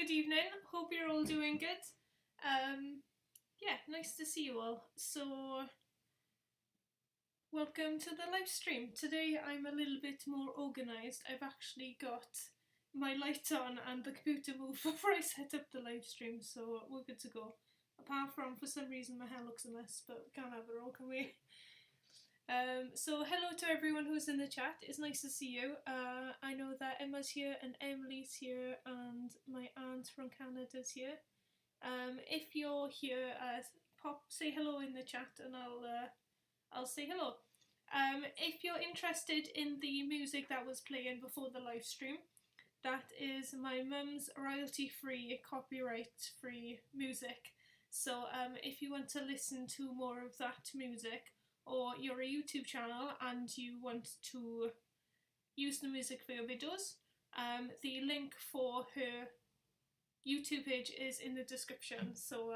good evening. Hope you're all doing good. Yeah, nice to see you all. So, welcome to the live stream. Today I'm a little bit more organised. I've actually got my lights on and the computer moved before I set up the live stream, so we're good to go. Apart from, for some reason, my hair looks a mess, but we can't have it all, can we? So hello to everyone who's in the chat. It's nice to see you. I know that Emma's here and Emily's here and my aunt from Canada's here. If you're here, say hello in the chat and I'll say hello. If you're interested in the music that was playing before the live stream, that is my mum's royalty-free, copyright-free music. So if you want to listen to more of that music, or you're a YouTube channel and you want to use the music for your videos, the link for her YouTube page is in the description, so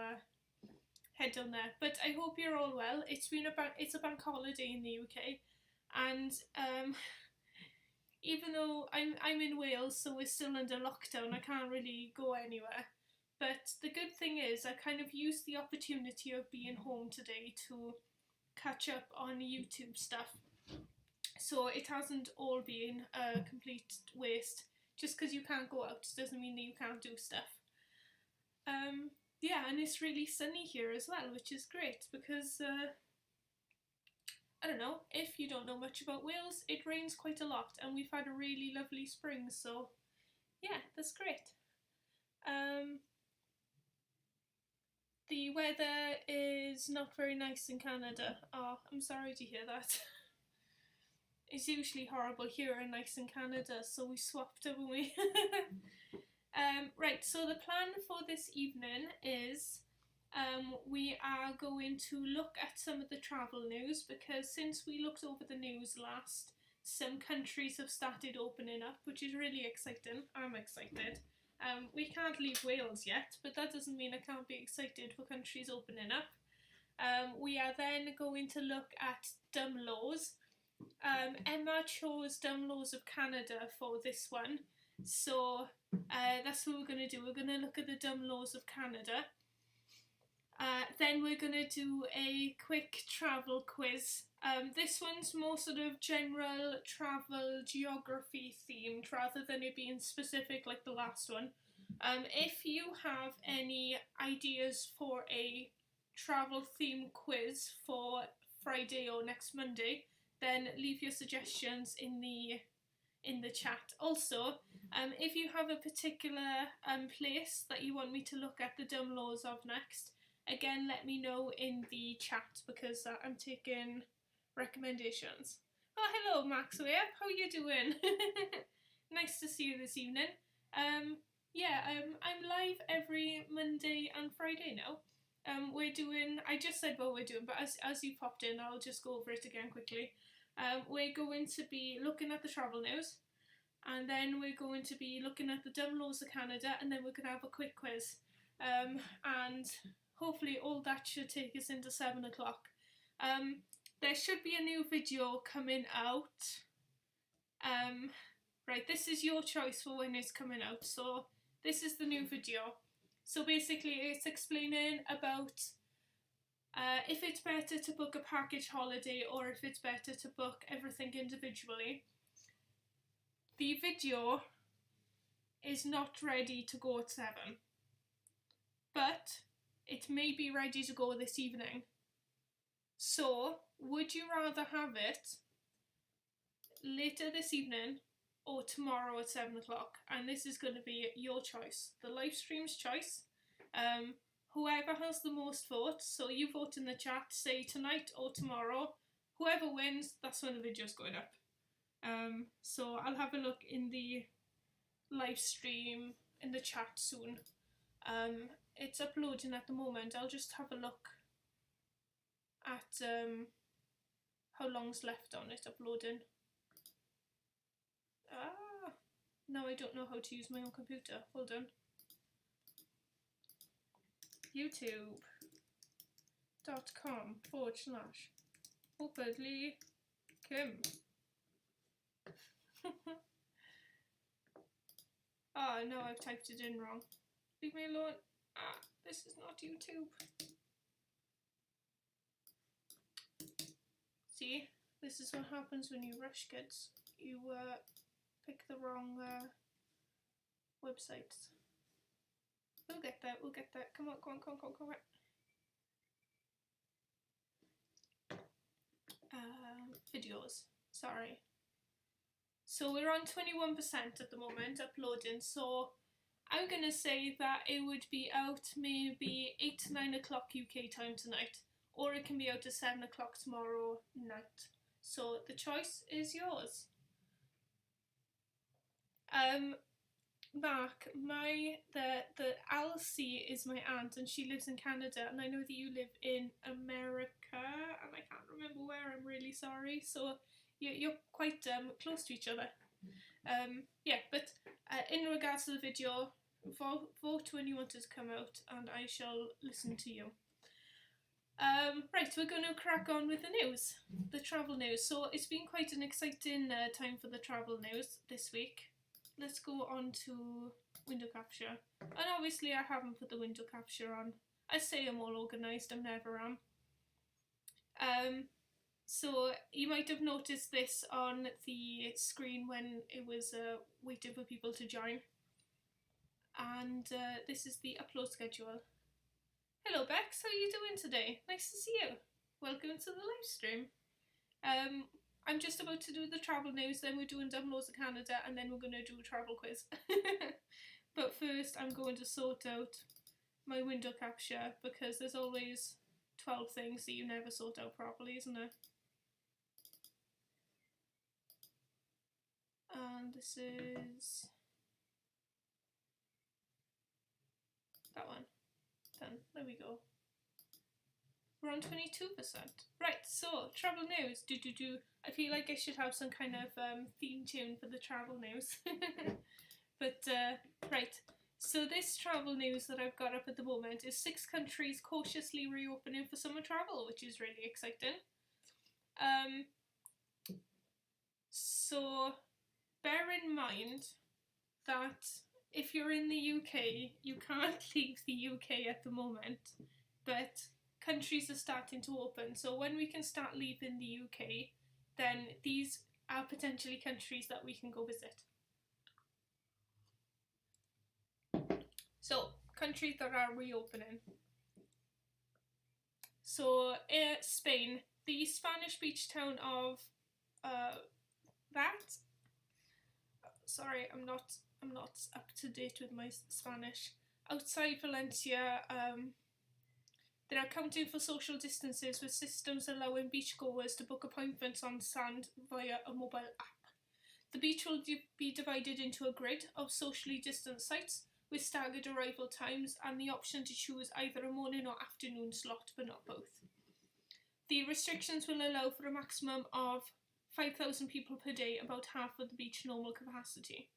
head down there. But I hope you're all well. It's a bank holiday in the UK, and even though I'm in Wales, so we're still under lockdown, I can't really go anywhere. But the good thing is I kind of used the opportunity of being home today to catch up on YouTube stuff, so it hasn't all been a complete waste. Just because you can't go out doesn't mean that you can't do stuff. Yeah, and it's really sunny here as well, which is great because I don't know, if you don't know much about Wales, it rains quite a lot and we've had a really lovely spring, so yeah, that's great. The weather is not very nice in Canada. Oh, I'm sorry to hear that. It's usually horrible here and nice in Canada, so we swapped, haven't we? Right, so the plan for this evening is we are going to look at some of the travel news, because since we looked over the news last, some countries have started opening up, which is really exciting. I'm excited. We can't leave Wales yet, but that doesn't mean I can't be excited for countries opening up. We are then going to look at dumb laws. Emma chose dumb laws of Canada for this one, so that's what we're going to do. We're going to look at the dumb laws of Canada. Then we're going to do a quick travel quiz. This one's more sort of general travel geography themed rather than it being specific like the last one. If you have any ideas for a travel theme quiz for Friday or next Monday, then leave your suggestions in the chat. Also, if you have a particular place that you want me to look at the dumb laws of next, again let me know in the chat, because I'm taking recommendations. Oh, hello Maxwell, how are you doing? Nice to see you this evening. Yeah, I'm live every Monday and Friday now. I just said what we're doing, but as you popped in, I'll just go over it again quickly. We're going to be looking at the travel news, and then we're going to be looking at the dumb laws of Canada, and then we're going to have a quick quiz. And hopefully all that should take us into 7 o'clock. There should be a new video coming out. Right, this is your choice for when it's coming out. So this is the new video. So basically it's explaining about if it's better to book a package holiday or if it's better to book everything individually. The video is not ready to go at 7, but it may be ready to go this evening. So, would you rather have it later this evening or tomorrow at 7 o'clock? And this is going to be your choice, the live stream's choice. Whoever has the most votes, so you vote in the chat, say tonight or tomorrow. Whoever wins, that's when the video's going up. So I'll have a look in the live stream, in the chat soon. It's uploading at the moment. I'll just have a look at how long's left on it uploading. Now I don't know how to use my own computer. Hold on. youtube.com/Hopefully Kim. Oh no, I've typed it in wrong. Leave me alone. Ah, this is not YouTube. See, this is what happens when you rush, kids. You pick the wrong websites. We'll get there, we'll get there. Come on, come on, come on, come on, come on. Videos, sorry. So we're on 21% at the moment uploading, so I'm gonna say that it would be out maybe 8 to 9 o'clock UK time tonight, or it can be out at 7 o'clock tomorrow night. So the choice is yours. Mark, the Alcy is my aunt and she lives in Canada, and I know that you live in America and I can't remember where, I'm really sorry, so you're quite close to each other. Yeah, but in regards to the video, vote when you want it to come out and I shall listen to you. Right, we're going to crack on with the news, the travel news. So it's been quite an exciting time for the travel news this week. Let's go on to window capture. And obviously I haven't put the window capture on. I say I'm all organised, I never am. So you might have noticed this on the screen when it was waiting for people to join. And this is the upload schedule. Hello Bex, how are you doing today? Nice to see you. Welcome to the live stream. I'm just about to do the travel news, then we're doing downloads of Canada, and then we're going to do a travel quiz. But first I'm going to sort out my window capture, because there's always 12 things that you never sort out properly, isn't there? And this is that one. Done. There we go. We're on 22%. Right, so travel news. I feel like I should have some kind of theme tune for the travel news. But right, so this travel news that I've got up at the moment is 6 countries cautiously reopening for summer travel, which is really exciting. So bear in mind that if you're in the UK, you can't leave the UK at the moment, but countries are starting to open. So when we can start leaving the UK, then these are potentially countries that we can go visit. So, countries that are reopening. So, Spain, the Spanish beach town of sorry, I'm not up to date with my Spanish. Outside Valencia, they are accounting for social distances with systems allowing beachgoers to book appointments on sand via a mobile app. The beach will be divided into a grid of socially distant sites with staggered arrival times and the option to choose either a morning or afternoon slot, but not both. The restrictions will allow for a maximum of 5,000 people per day, about half of the beach normal capacity.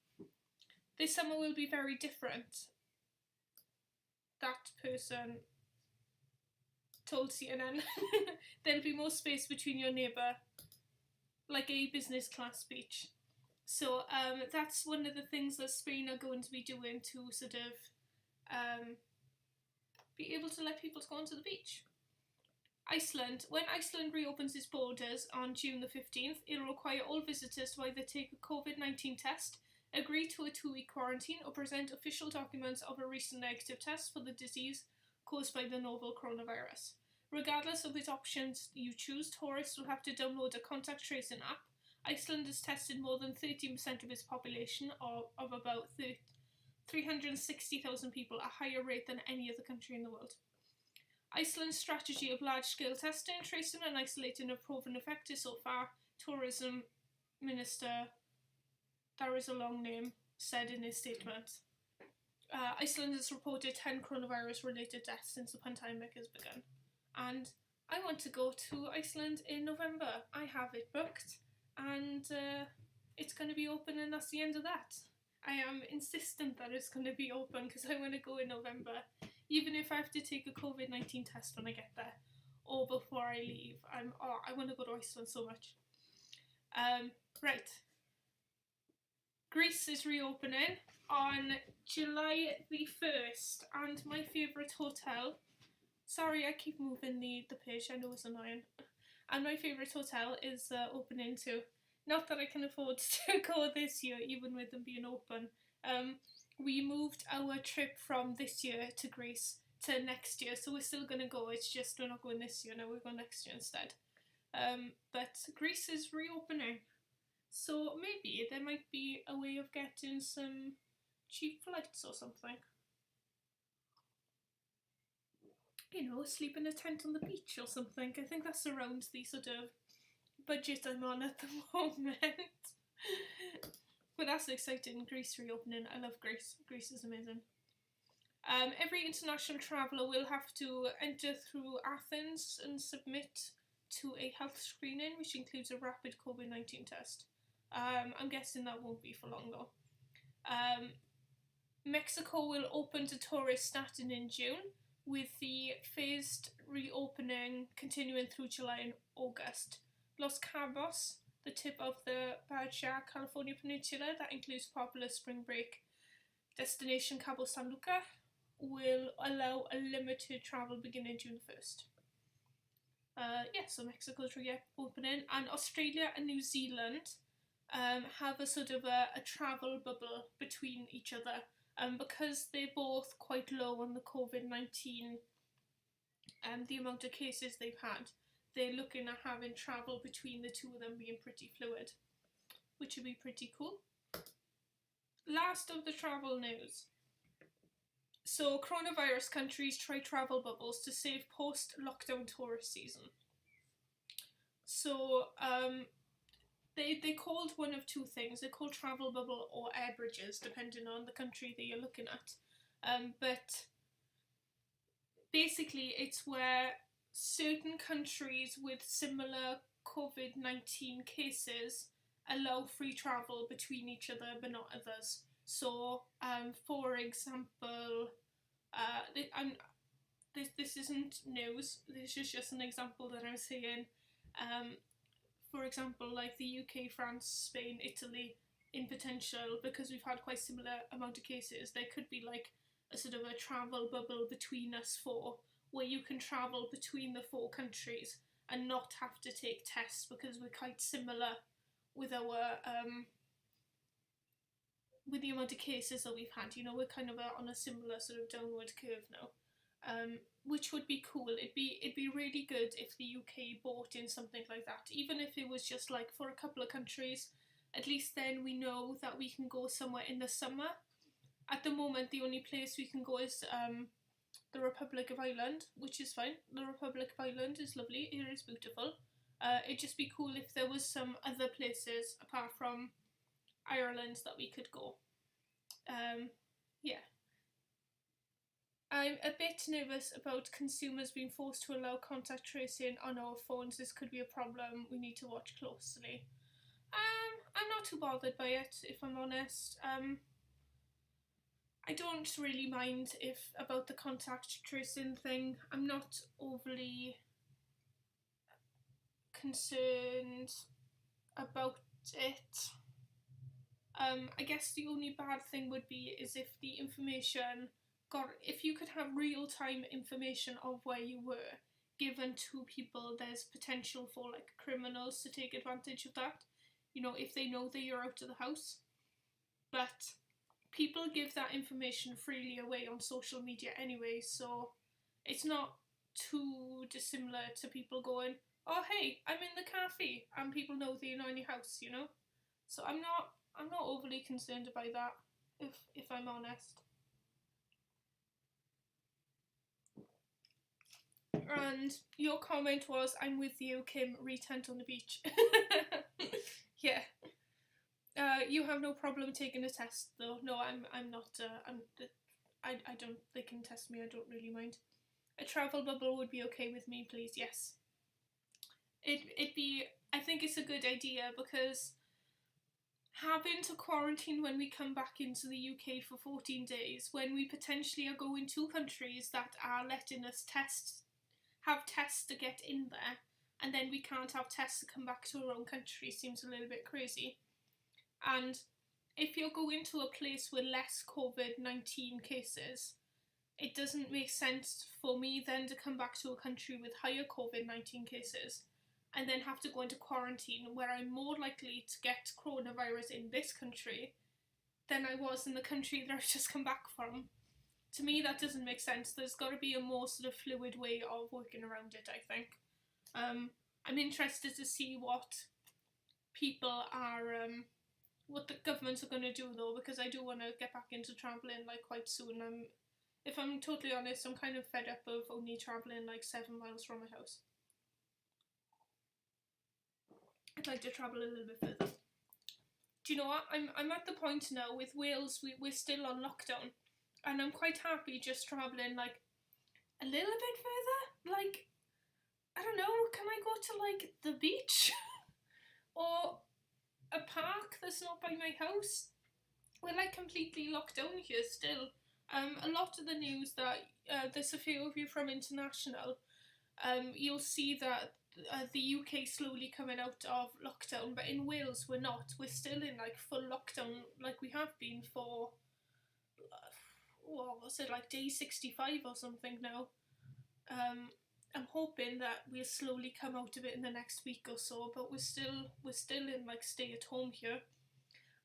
This summer will be very different. That person told CNN. There'll be more space between your neighbour, like a business class beach. So that's one of the things that Spain are going to be doing to sort of be able to let people go onto the beach. Iceland. When Iceland reopens its borders on June the 15th, it will require all visitors to either take a COVID-19 test, agree to a 2-week quarantine, or present official documents of a recent negative test for the disease caused by the novel coronavirus. Regardless of which options you choose, tourists will have to download a contact tracing app. Iceland has tested more than 13% of its population, of about 360,000 people, a higher rate than any other country in the world. Iceland's strategy of large-scale testing, tracing and isolating have proven effective so far, Tourism Minister, there is a long name, said in his statement. Iceland has reported 10 coronavirus-related deaths since the pandemic has begun. And I want to go to Iceland in November. I have it booked, and it's going to be open, and that's the end of that. I am insistent that it's going to be open because I want to go in November, even if I have to take a COVID-19 test when I get there or before I leave. I want to go to Iceland so much. Right. Greece is reopening on July the 1st, and my favourite hotel, sorry I keep moving the page, I know it's annoying, and my favourite hotel is opening too. Not that I can afford to go this year, even with them being open. We moved our trip from this year to Greece to next year, so we're still going to go, it's just we're not going this year now, we're going next year instead. But Greece is reopening, so maybe there might be a way of getting some cheap flights or something. You know, sleep in a tent on the beach or something. I think that's around the sort of budget I'm on at the moment. But that's exciting, Greece reopening. I love Greece. Greece is amazing. Every international traveller will have to enter through Athens and submit to a health screening, which includes a rapid COVID-19 test. I'm guessing that won't be for long though. Mexico will open to tourists starting in June, with the phased reopening continuing through July and August. Los Cabos, the tip of the Baja California Peninsula that includes popular spring break destination Cabo San Lucas, will allow a limited travel beginning June 1st. So Mexico's reopening, and Australia and New Zealand have a sort of a travel bubble between each other. Because they're both quite low on the COVID-19, the amount of cases they've had, they're looking at having travel between the two of them being pretty fluid, which would be pretty cool. Last of the travel news. So, coronavirus countries try travel bubbles to save post-lockdown tourist season. So, they called one of two things. They're called travel bubble or air bridges, depending on the country that you're looking at. But basically, it's where certain countries with similar COVID-19 cases allow free travel between each other, but not others. So, for example, this isn't news. This is just an example that I'm saying. For example, like the UK, France, Spain, Italy, in potential, because we've had quite similar amount of cases, there could be like a sort of a travel bubble between us four, where you can travel between the four countries and not have to take tests, because we're quite similar with our with the amount of cases that we've had. You know, we're kind of on a similar sort of downward curve now. Which would be cool. It'd be really good if the UK bought in something like that, even if it was just like for a couple of countries. At least then we know that we can go somewhere in the summer. At the moment, the only place we can go is the Republic of Ireland, which is fine. The Republic of Ireland is lovely. It is beautiful. It'd just be cool if there was some other places apart from Ireland that we could go. Yeah. I'm a bit nervous about consumers being forced to allow contact tracing on our phones. This could be a problem we need to watch closely. I'm not too bothered by it, if I'm honest. I don't really mind about the contact tracing thing. I'm not overly concerned about it. I guess the only bad thing would be is if the information if you could have real-time information of where you were given to people, there's potential for like criminals to take advantage of that. You know, if they know that you're out of the house. But people give that information freely away on social media anyway, so it's not too dissimilar to people going, oh hey, I'm in the cafe, and people know that you're not in your house, you know? So I'm not overly concerned about that, if I'm honest. And your comment was, I'm with you, Kim, re-tent on the beach. Yeah. You have no problem taking a test, though. No, I'm not. I don't. They can test me. I don't really mind. A travel bubble would be okay with me, please. Yes. It'd be. I think it's a good idea, because having to quarantine when we come back into the UK for 14 days, when we potentially are going to countries that are letting us have tests to get in there, and then we can't have tests to come back to our own country, seems a little bit crazy. And if you're going to a place with less COVID-19 cases, it doesn't make sense for me then to come back to a country with higher COVID-19 cases and then have to go into quarantine where I'm more likely to get coronavirus in this country than I was in the country that I've just come back from. To me, that doesn't make sense. There's got to be a more sort of fluid way of working around it, I think. I'm interested to see what people are, what the governments are going to do though, because I do want to get back into travelling like quite soon. If I'm totally honest, I'm kind of fed up of only travelling like 7 miles from my house. I'd like to travel a little bit further. Do you know what? I'm at the point now with Wales, we're still on lockdown, and I'm quite happy just travelling like a little bit further. Like, I don't know, can I go to like the beach or a park that's not by my house? We're like completely locked down here still. A lot of the news that there's a few of you from international, you'll see that the UK slowly coming out of lockdown, but in Wales we're not. We're still in like full lockdown, like we have been for what was it, like day 65 or something now. I'm hoping that we'll slowly come out of it in the next week or so, but we're still in like stay at home here.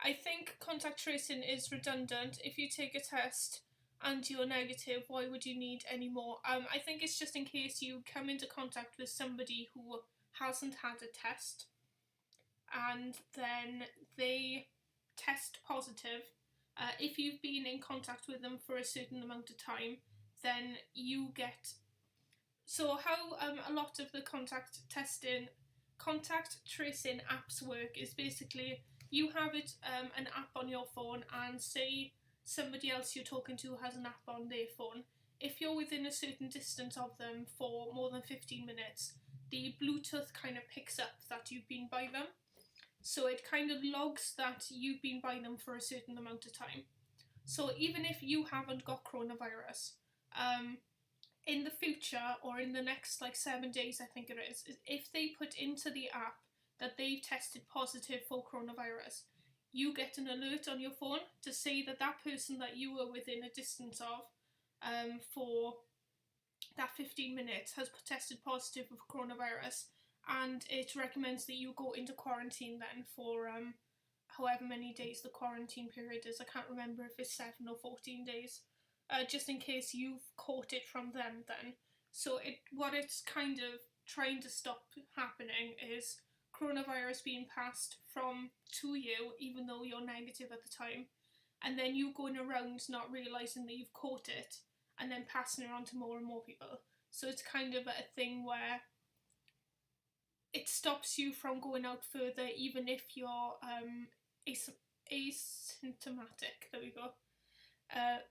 I think contact tracing is redundant. If you take a test and you're negative, why would you need any more? I think it's just in case you come into contact with somebody who hasn't had a test and then they test positive. If you've been in contact with them for a certain amount of time, then you get... So how a lot of the contact tracing apps work is basically you have an app on your phone, and say somebody else you're talking to has an app on their phone. If you're within a certain distance of them for more than 15 minutes, the Bluetooth kind of picks up that you've been by them. So it kind of logs that you've been by them for a certain amount of time. So even if you haven't got coronavirus, in the future or in the next like 7 days, I think it is, if they put into the app that they've tested positive for coronavirus, you get an alert on your phone to say that that person that you were within a distance of for that 15 minutes has tested positive for coronavirus, and it recommends that you go into quarantine then for however many days the quarantine period is. I can't remember if it's 7 or 14 days. Just in case you've caught it from them then. So what it's kind of trying to stop happening is coronavirus being passed from to you, even though you're negative at the time, and then you going around not realising that you've caught it, and then passing it on to more and more people. So it's kind of a thing where it stops you from going out further, even if you're asymptomatic. There we go.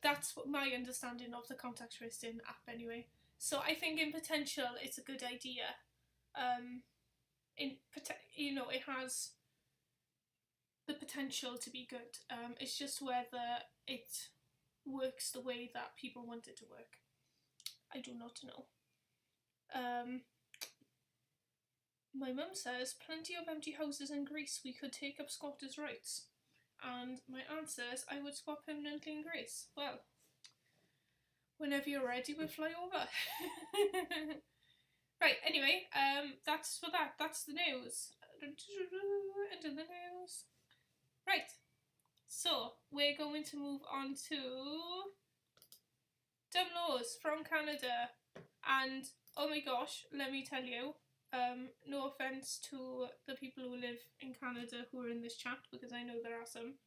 That's my understanding of the contact tracing app anyway. So I think in potential it's a good idea. It has the potential to be good. It's just whether it works the way that people want it to work. I do not know. My mum says, plenty of empty houses in Greece, we could take up squatters' rights. And my aunt says, I would squat permanently in Greece. Well, whenever you're ready, we'll fly over. Right, anyway, that's for that. That's the news. Into the news. Right, so we're going to move on to dumb laws from Canada. And, oh my gosh, let me tell you, no offence to the people who live in Canada who are in this chat, because I know there are some.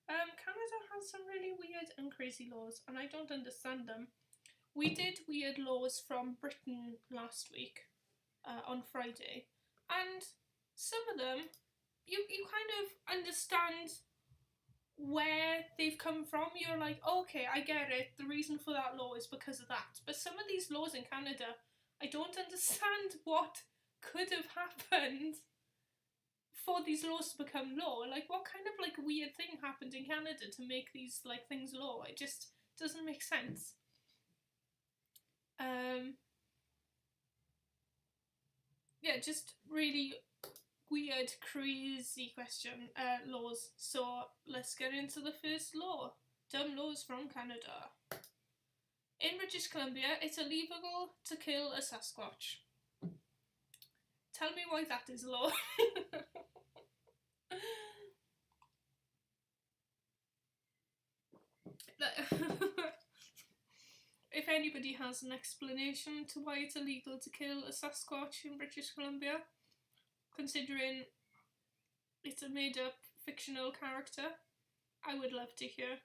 Canada has some really weird and crazy laws, and I don't understand them. We did weird laws from Britain last week, on Friday, and some of them, you kind of understand where they've come from. You're like, okay, I get it, the reason for that law is because of that. But some of these laws in Canada, I don't understand what could have happened for these laws to become law. Like, what kind of like weird thing happened in Canada to make these like things law? It just doesn't make sense. Yeah, just really weird, crazy laws. So let's get into the first law. Dumb laws from Canada. In British Columbia, it's illegal to kill a Sasquatch. Tell me why that is law. If anybody has an explanation to why it's illegal to kill a Sasquatch in British Columbia, considering it's a made-up fictional character, I would love to hear.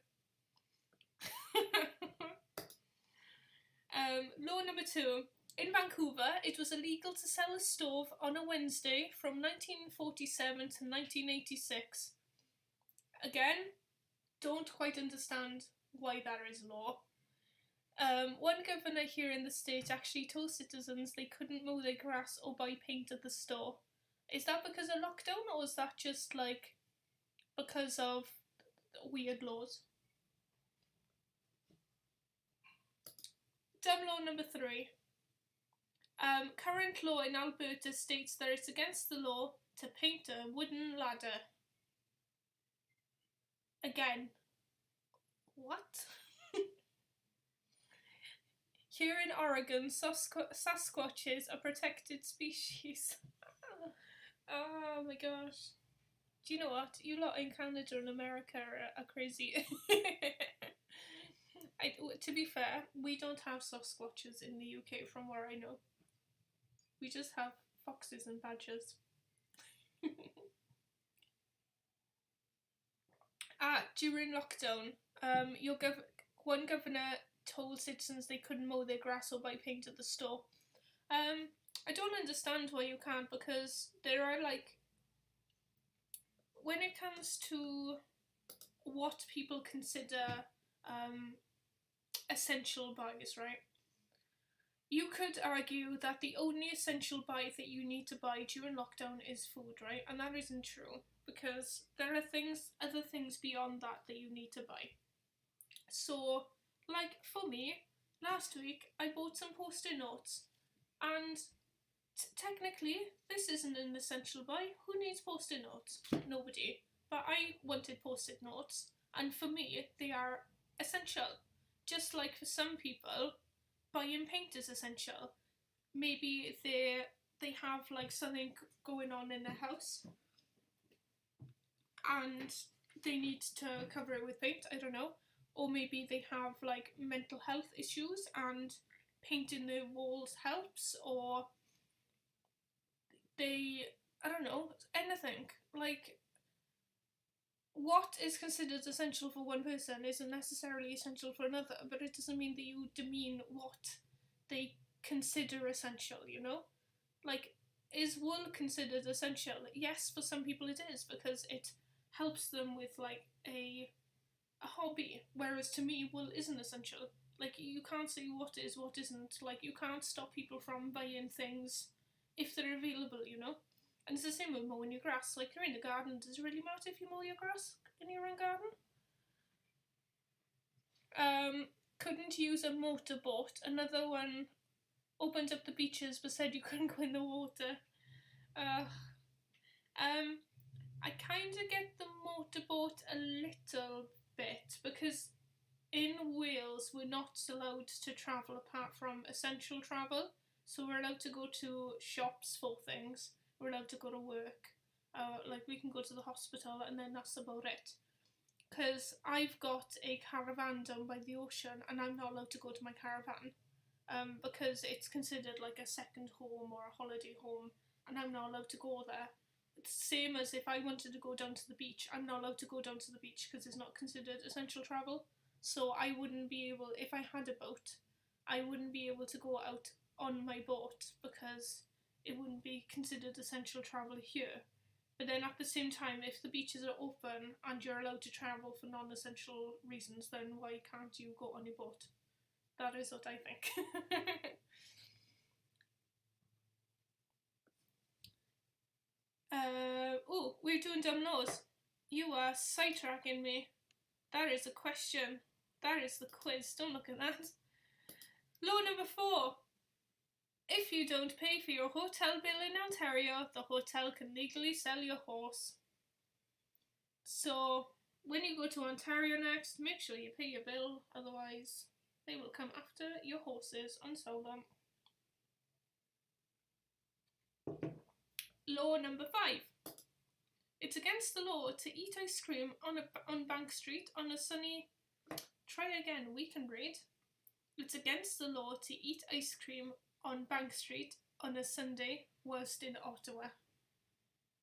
Law number 2. In Vancouver, it was illegal to sell a stove on a Wednesday from 1947 to 1986. Again, don't quite understand why that is law. One governor here in the state actually told citizens they couldn't mow their grass or buy paint at the store. Is that because of lockdown, or is that just like because of weird laws? Dumb law number 3. Current law in Alberta states that it's against the law to paint a wooden ladder. Again, what? Here in Oregon, Sasquatches are protected species. Oh my gosh. Do you know what? You lot in Canada and America are crazy. To be fair, we don't have Sasquatches in the UK from where I know. We just have foxes and badgers. During lockdown, one governor told citizens they couldn't mow their grass or buy paint at the store. I don't understand why you can't, because there are when it comes to what people consider essential buys, right? You could argue that the only essential buy that you need to buy during lockdown is food, right? And that isn't true, because there are other things beyond that you need to buy. So, for me, last week I bought some post-it notes, and technically this isn't an essential buy. Who needs post-it notes? Nobody. But I wanted post-it notes, and for me they are essential. Just like for some people, buying paint is essential. Maybe they have something going on in their house and they need to cover it with paint, I don't know. Or maybe they have mental health issues and painting their walls helps, or I don't know, anything. What is considered essential for one person isn't necessarily essential for another, but it doesn't mean that you demean what they consider essential, you know? Is wool considered essential? Yes, for some people it is, because it helps them with a hobby, whereas to me wool isn't essential. You can't say what is, what isn't. You can't stop people from buying things if they're available, you know? And it's the same with mowing your grass. You're in a garden, does it really matter if you mow your grass in your own garden? Couldn't use a motorboat. Another one opened up the beaches but said you couldn't go in the water. I kind of get the motorboat a little bit, because in Wales we're not allowed to travel apart from essential travel. So we're allowed to go to shops for things. We're allowed to go to work. We can go to the hospital, and then that's about it. Because I've got a caravan down by the ocean, and I'm not allowed to go to my caravan. Because it's considered a second home or a holiday home, and I'm not allowed to go there. It's the same as if I wanted to go down to the beach. I'm not allowed to go down to the beach because it's not considered essential travel. So I wouldn't be able, if I had a boat, I wouldn't be able to go out on my boat because it wouldn't be considered essential travel here. But then at the same time, if the beaches are open and you're allowed to travel for non-essential reasons, then why can't you go on your boat? That is what I think. We're doing dumb laws. You are sidetracking me. That is a question. That is the quiz. Don't look at that. Law number 4. If you don't pay for your hotel bill in Ontario, the hotel can legally sell your horse. So when you go to Ontario next, make sure you pay your bill, otherwise they will come after your horses and sell them. Law number 5. It's against the law to eat ice cream on Bank Street on a sunny... Try again, we can read. It's against the law to eat ice cream on Bank Street on a Sunday whilst in Ottawa.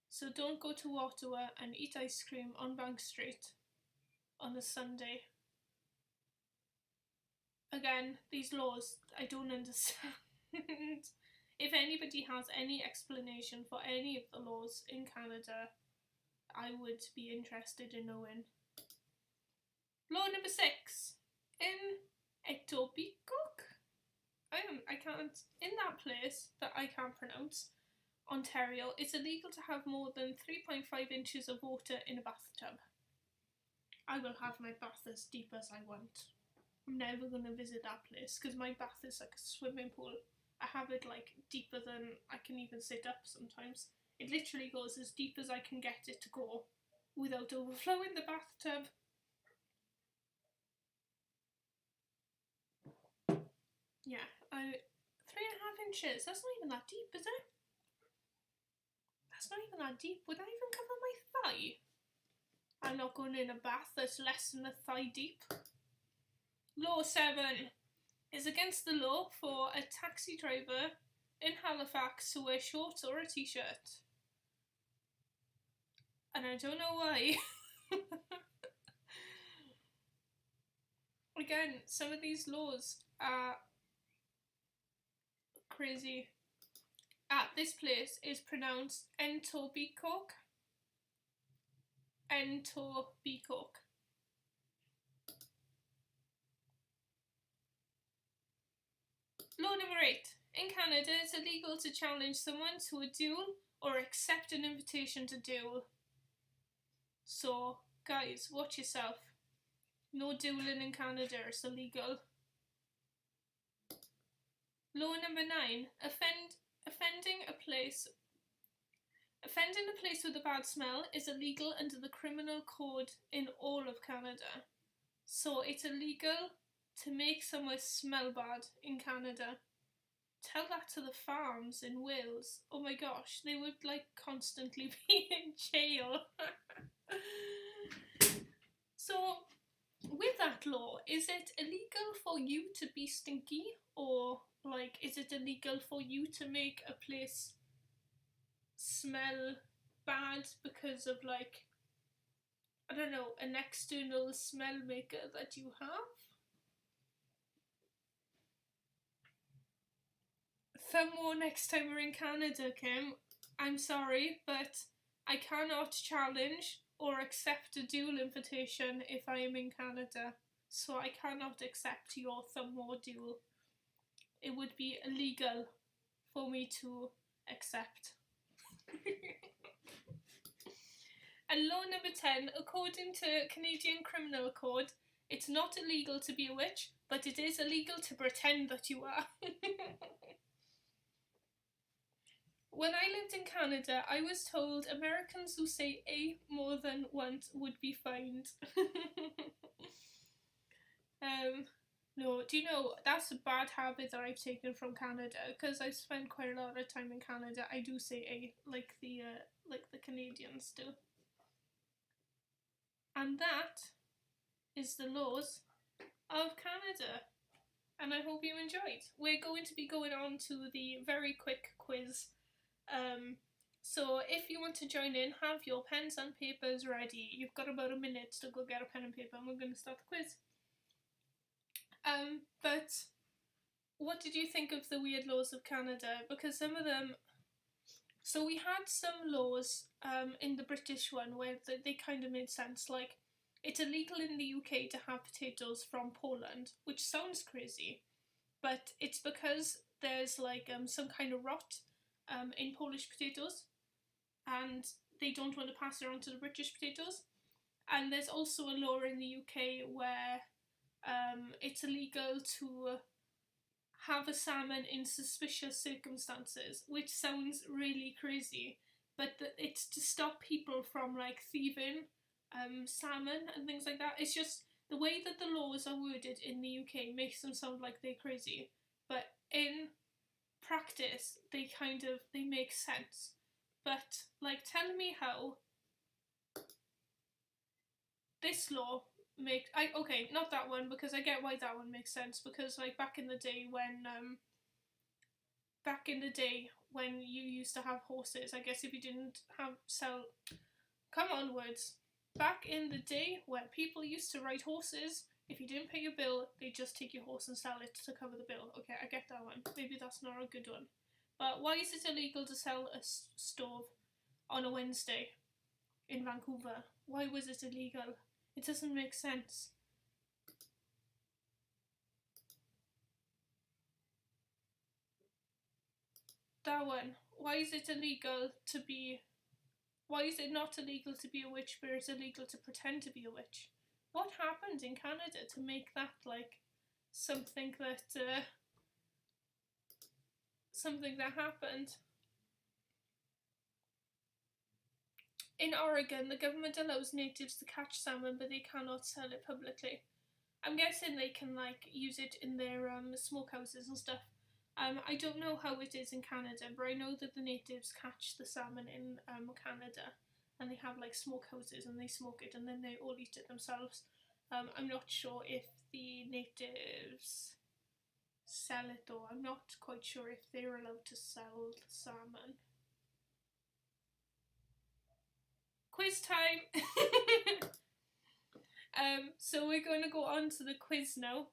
So don't go to Ottawa and eat ice cream on Bank Street on a Sunday. Again, these laws, I don't understand. If anybody has any explanation for any of the laws in Canada, I would be interested in knowing. Law number 6. In Etobicoke, in that place that I can't pronounce, Ontario, it's illegal to have more than 3.5 inches of water in a bathtub. I will have my bath as deep as I want. I'm never going to visit that place because my bath is like a swimming pool. I have it like deeper than I can even sit up sometimes. It literally goes as deep as I can get it to go without overflowing the bathtub. Yeah, 3.5 inches. That's not even that deep, is it? That's not even that deep. Would that even cover my thigh? I'm not going in a bath that's less than a thigh deep. Law 7 is against the law for a taxi driver in Halifax to wear shorts or a t-shirt. And I don't know why. Again, some of these laws are crazy. This place is pronounced Etobicoke. Etobicoke. Law number 8. In Canada, it's illegal to challenge someone to a duel or accept an invitation to duel. So, guys, watch yourself. No dueling in Canada, it's illegal. Law number 9. Offending a place with a bad smell is illegal under the criminal code in all of Canada. So it's illegal to make somewhere smell bad in Canada. Tell that to the farms in Wales. Oh my gosh, they would like constantly be in jail. So, with that law, is it illegal for you to be stinky? Or, like, is it illegal for you to make a place smell bad because of, like, I don't know, an external smell maker that you have? Some more next time we're in Canada, Kim. I'm sorry, but I cannot challenge or accept a duel invitation if I am in Canada. So I cannot accept your Thumb-War duel. It would be illegal for me to accept. And law number 10, according to Canadian Criminal Code, it's not illegal to be a witch, but it is illegal to pretend that you are. When I lived in Canada, I was told Americans who say A more than once would be fined. No, do you know, that's a bad habit that I've taken from Canada, because I've spent quite a lot of time in Canada. I do say A, like the Canadians do. And that is the laws of Canada. And I hope you enjoyed. We're going to be going on to the very quick quiz. So if you want to join in, have your pens and papers ready. You've got about a minute to go get a pen and paper and we're going to start the quiz. But what did you think of the weird laws of Canada? Because some of them... So we had some laws in the British one where they kind of made sense. Like, it's illegal in the UK to have potatoes from Poland, which sounds crazy. But it's because there's like some kind of rot in Polish potatoes, and they don't want to pass it on to the British potatoes. And there's also a law in the UK where it's illegal to have a salmon in suspicious circumstances, which sounds really crazy, but it's to stop people from like thieving salmon and things like that. It's just the way that the laws are worded in the UK makes them sound like they're crazy, but in practice they make sense. But like, tell me how this law okay, not that one, because I get why that one makes sense, because like back in the day when you used to have horses, I guess if you didn't come on words, back in the day where people used to ride horses, if you didn't pay your bill, they'd just take your horse and sell it to cover the bill. Okay, I get that one. Maybe that's not a good one. But why is it illegal to sell a stove on a Wednesday in Vancouver? Why was it illegal? It doesn't make sense. That one. Why is it not illegal to be a witch, but it's illegal to pretend to be a witch? What happened in Canada to make that like something that happened? In Oregon, the government allows natives to catch salmon, but they cannot sell it publicly. I'm guessing they can like use it in their smokehouses and stuff. I don't know how it is in Canada, but I know that the natives catch the salmon in Canada, and they have like smokehouses and they smoke it and then they all eat it themselves. I'm not sure if the natives sell it though. I'm not quite sure if they're allowed to sell the salmon. Quiz time! So we're going to go on to the quiz now.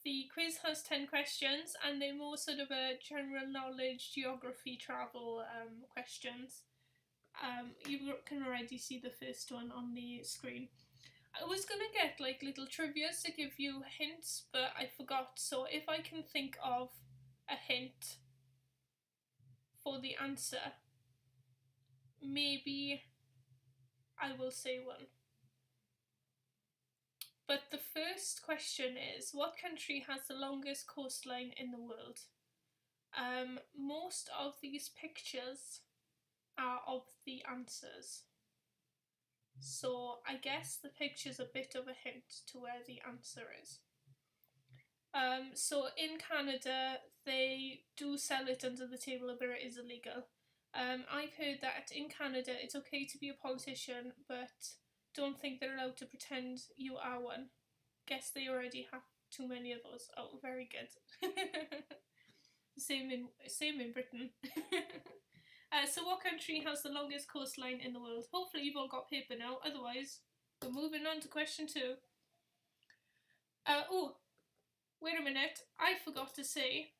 The quiz has 10 questions, and they're more sort of a general knowledge, geography, travel questions. You can already see the first one on the screen. I was going to get like little trivias to give you hints, but I forgot. So if I can think of a hint for the answer, maybe I will say one. But the first question is, what country has the longest coastline in the world? Most of these pictures are of the answers. So I guess the picture's a bit of a hint to where the answer is. So in Canada, they do sell it under the table, but it is illegal. I've heard that in Canada it's okay to be a politician, but don't think they're allowed to pretend you are one. Guess they already have too many of those. Oh, very good. Same in Britain. So what country has the longest coastline in the world? Hopefully you've all got paper now, otherwise we're moving on to question 2. Oh, wait a minute, I forgot to say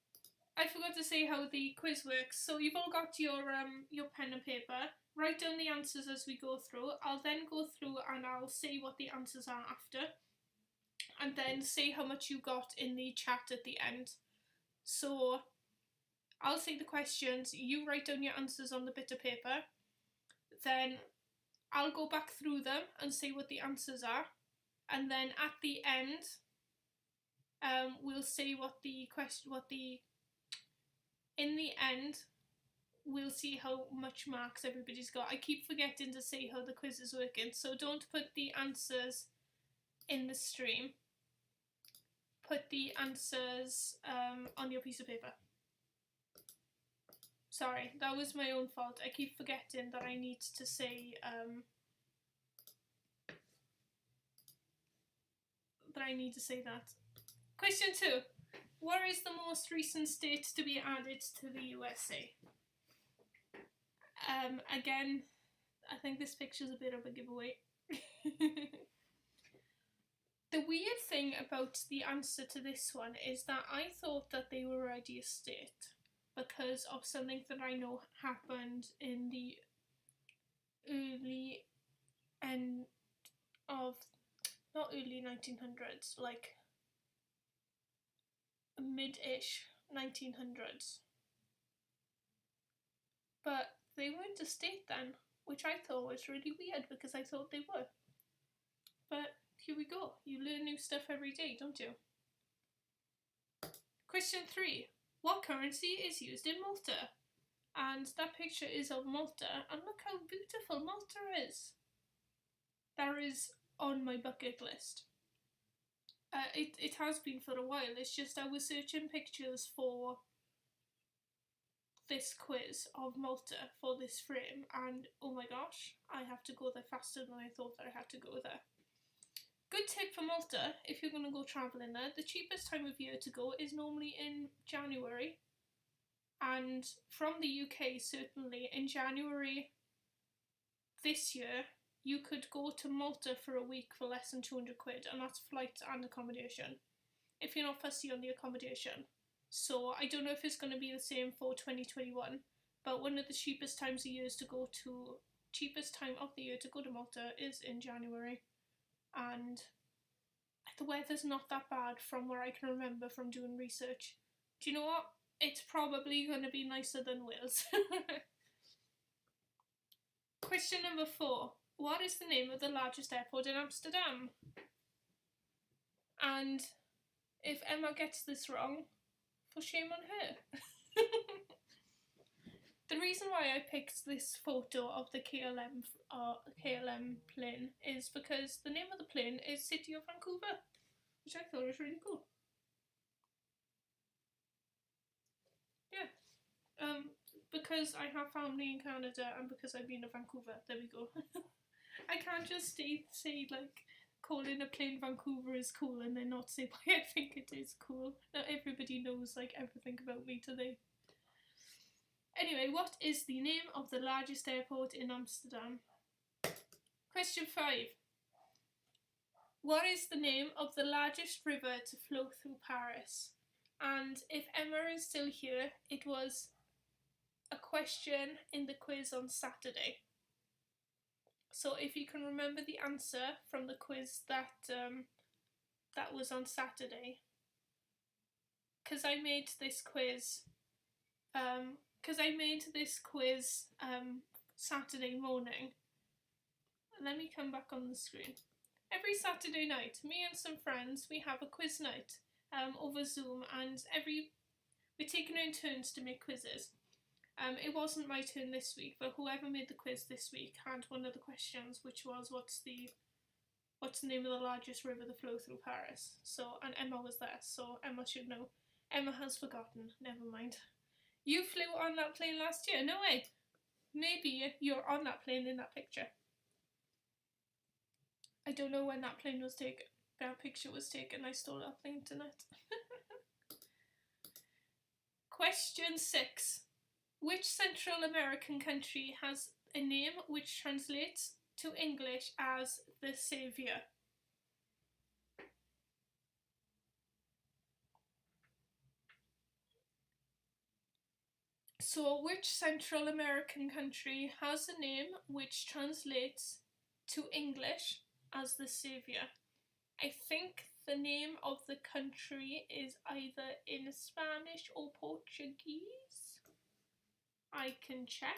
how the quiz works. So you've all got your pen and paper. Write down the answers as we go through. I'll then go through and I'll say what the answers are after, and then say how much you got in the chat at the end. So I'll say the questions, you write down your answers on the bit of paper, then I'll go back through them and say what the answers are, and then at the end we'll say in the end we'll see how much marks everybody's got. I keep forgetting to say how the quiz is working, so don't put the answers in the stream. Put the answers on your piece of paper. Sorry, that was my own fault. I keep forgetting that I need to say that. Question 2. What is the most recent state to be added to the USA? Again, I think this picture's a bit of a giveaway. The weird thing about the answer to this one is that I thought that they were already a state because of something that I know happened in the not early 1900s, like mid-ish 1900s. But they weren't a state then, which I thought was really weird because I thought they were. But here we go. You learn new stuff every day, don't you? Question 3. What currency is used in Malta? And that picture is of Malta, and look how beautiful Malta is. That is on my bucket list. It has been for a while. It's just I was searching pictures for this quiz of Malta for this frame, and oh my gosh, I have to go there faster than I thought that I had to go there. Good tip for Malta, if you're going to go travelling there, the cheapest time of year to go is normally in January, and from the UK certainly, in January this year you could go to Malta for a week for less than 200 quid, and that's flights and accommodation, if you're not fussy on the accommodation. So I don't know if it's going to be the same for 2021, but one of the cheapest times of the year to go to Malta is in January, and the weather's not that bad from where I can remember from doing research. Do you know what? It's probably going to be nicer than Wales. Question number 4. What is the name of the largest airport in Amsterdam? And if Emma gets this wrong, for shame on her. The reason why I picked this photo of the KLM plane is because the name of the plane is City of Vancouver, which I thought was really cool. Yeah. Because I have family in Canada and because I've been to Vancouver, there we go. I can't just say like calling a plane Vancouver is cool and then not say why I think it is cool. Now everybody knows like everything about me today. Anyway, what is the name of the largest airport in Amsterdam? Question 5. What is the name of the largest river to flow through Paris? And if Emma is still here, it was a question in the quiz on Saturday. So if you can remember the answer from the quiz that was on Saturday, because I made this quiz Saturday morning. Let me come back on the screen. Every Saturday night, me and some friends, we have a quiz night over Zoom, and we're taking it in turns to make quizzes. It wasn't my turn this week, but whoever made the quiz this week had one of the questions, which was what's the name of the largest river that flows through Paris? So, and Emma was there, so Emma should know. Emma has forgotten, never mind. You flew on that plane last year? No way! Maybe you're on that plane in that picture. I don't know when that plane was taken. That picture was taken, I stole it off the internet. Question 6. Which Central American country has a name which translates to English as the Saviour? So, which Central American country has a name which translates to English as the Saviour? I think the name of the country is either in Spanish or Portuguese. I can check.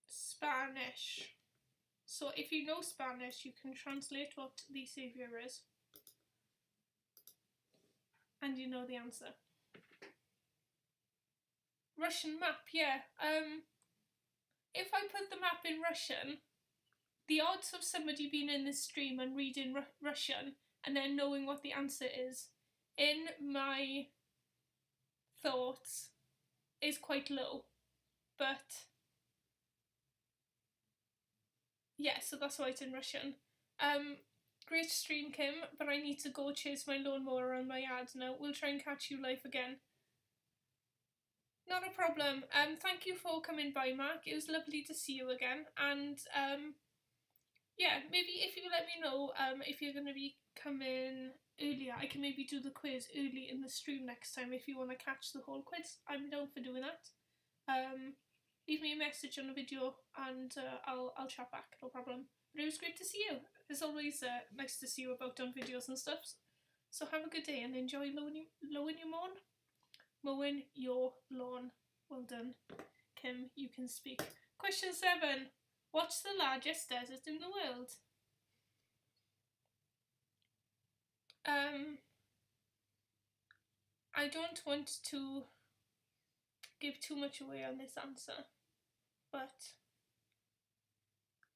Spanish. So if you know Spanish, you can translate what the Saviour is. And you know the answer. Russian map, yeah. If I put the map in Russian, the odds of somebody being in this stream and reading Russian and then knowing what the answer is, in my thoughts, is quite low. But yeah, so that's why it's in Russian. Great stream, Kim, but I need to go chase my lawnmower around my yard now. We'll try and catch you live again. Not a problem. Thank you for coming by, Mark. It was lovely to see you again. And yeah, maybe if you let me know if you're going to be coming earlier, I can maybe do the quiz early in the stream next time if you want to catch the whole quiz. I'm down for doing that. Leave me a message on the video and I'll chat back, no problem. But it was great to see you. It's always nice to see you about on videos and stuff. So have a good day and enjoy mowing your lawn, Well done. Kim, you can speak. Question 7. What's the largest desert in the world? I don't want to give too much away on this answer, but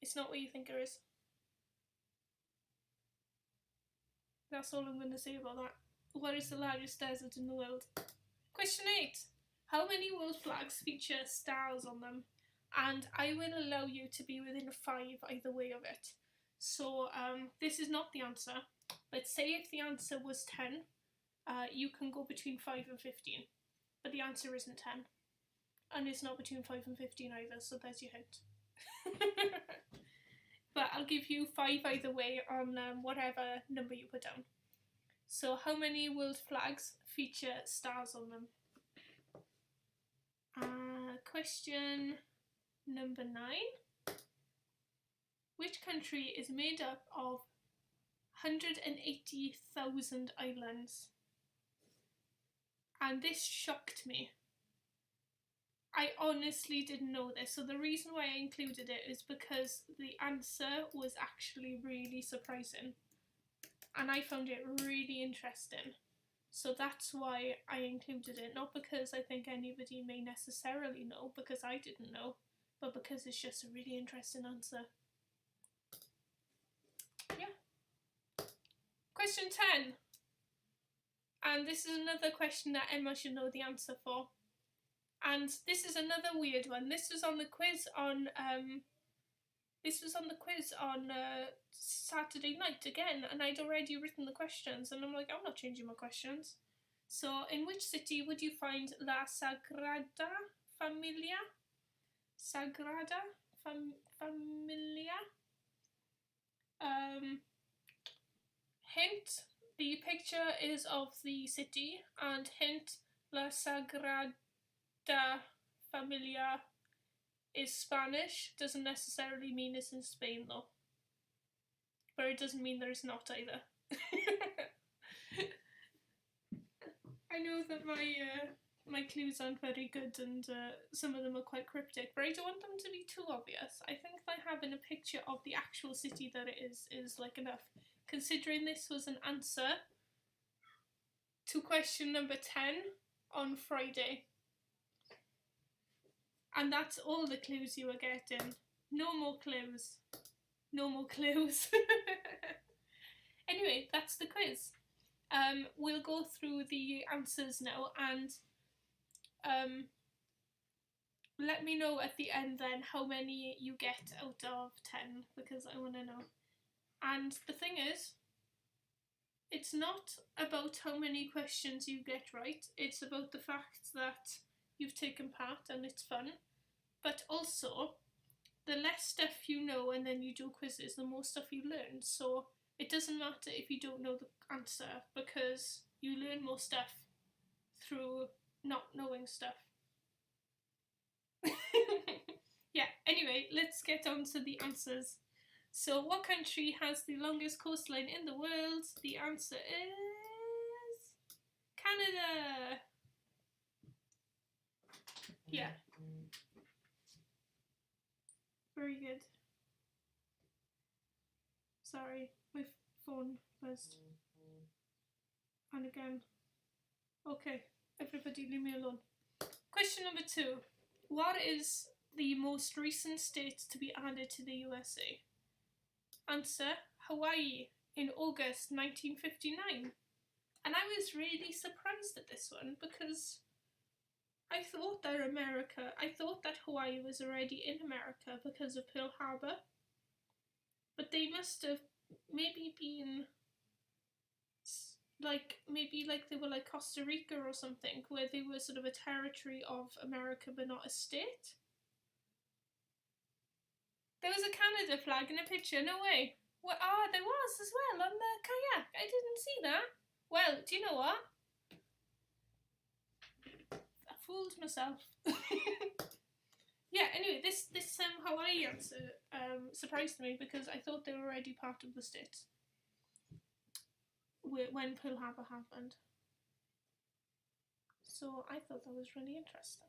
it's not what you think it is. That's all I'm going to say about that. What is the largest desert in the world? Question 8. How many world flags feature stars on them? And I will allow you to be within 5 either way of it. So this is not the answer, but say if the answer was 10, you can go between 5 and 15. But the answer isn't 10. And it's not between 5 and 15 either, so there's your hint. But I'll give you 5 either way on whatever number you put down. So how many world flags feature stars on them? Question number 9. Which country is made up of 180,000 islands? And this shocked me. I honestly didn't know this, so the reason why I included it is because the answer was actually really surprising. And I found it really interesting. So that's why I included it, not because I think anybody may necessarily know, because I didn't know, but because it's just a really interesting answer. Yeah. Question 10. And this is another question that Emma should know the answer for. And this is another weird one. This was on the quiz on Saturday night again, and I'd already written the questions, and I'm like, I'm not changing my questions. So, in which city would you find La Sagrada Familia? Sagrada Familia? Hint, the picture is of the city, and hint, La Sagrada Familia is Spanish. Doesn't necessarily mean it's in Spain though. But it doesn't mean there is not either. I know that my clues aren't very good, and some of them are quite cryptic, but I don't want them to be too obvious. I think by having a picture of the actual city that it is like enough. Considering this was an answer to question number 10 on Friday. And that's all the clues you are getting. No more clues. No more clues. Anyway, that's the quiz. We'll go through the answers now, and let me know at the end then how many you get out of 10, because I want to know. And the thing is, it's not about how many questions you get right, it's about the fact that you've taken part and it's fun. But also, the less stuff you know and then you do quizzes, the more stuff you learn. So it doesn't matter if you don't know the answer, because you learn more stuff through not knowing stuff. Yeah, anyway, let's get on to the answers. So what country has the longest coastline in the world? The answer is Canada. Yeah. Very good. Sorry, my phone buzzed. And again. Okay, everybody leave me alone. Question number 2. What is the most recent state to be added to the USA? Answer, Hawaii, in August 1959. And I was really surprised at this one, because I thought that Hawaii was already in America because of Pearl Harbor, but they must have maybe been maybe they were like Costa Rica or something, where they were sort of a territory of America but not a state. There was a Canada flag in a picture, no way. What? Ah, there was as well on the kayak. I didn't see that. Well, do you know what? I fooled myself. Yeah, anyway, this Hawaii answer surprised me, because I thought they were already part of the States when Pearl Harbor happened. So I thought that was really interesting.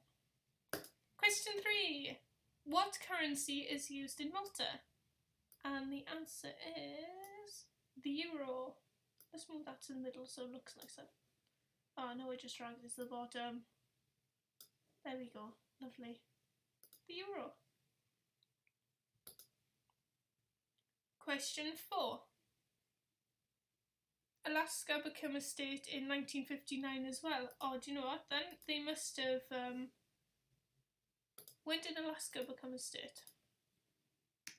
Question 3. What currency is used in Malta? And the answer is the euro. Let's move that to the middle so it looks nicer. Oh no, I just dragged it to the bottom. There we go. Lovely. The euro. Question 4. Alaska became a state in 1959 as well. Oh, do you know what then? They must have... when did Alaska become a state?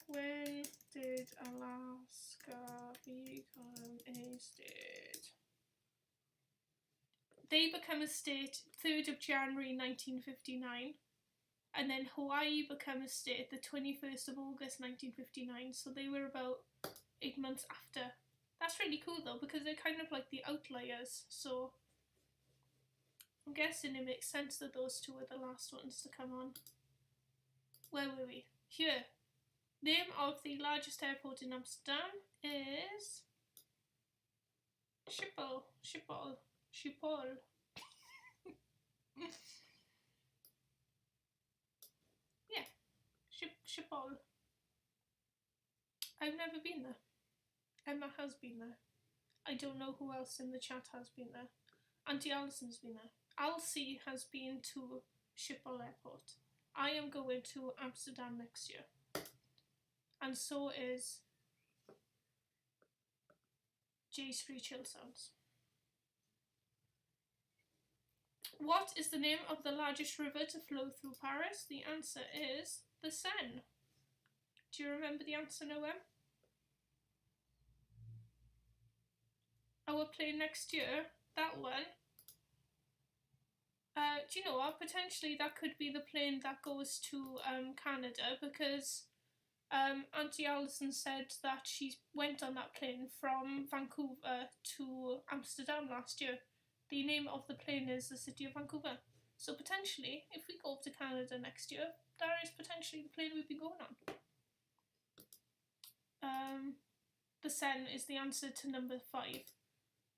When did Alaska become a state? They became a state 3rd of January 1959. And then Hawaii became a state the 21st of August 1959. So they were about 8 months after. That's really cool though, because they're kind of like the outliers. So I'm guessing it makes sense that those two are the last ones to come on. Where were we? Here. Name of the largest airport in Amsterdam is Schiphol. Yeah, Schiphol. I've never been there. Emma has been there. I don't know who else in the chat has been there. Auntie Alison's been there. Alcy has been to Schiphol Airport. I am going to Amsterdam next year. And so is Jay's Free Chill Sounds. What is the name of the largest river to flow through Paris? The answer is the Seine. Do you remember the answer, Noem? Our plane next year, that one. Do you know what? Potentially that could be the plane that goes to Canada, because Auntie Alison said that she went on that plane from Vancouver to Amsterdam last year. The name of the plane is the City of Vancouver. So potentially, if we go to Canada next year, that is potentially the plane we'd be going on. The Seine is the answer to number 5.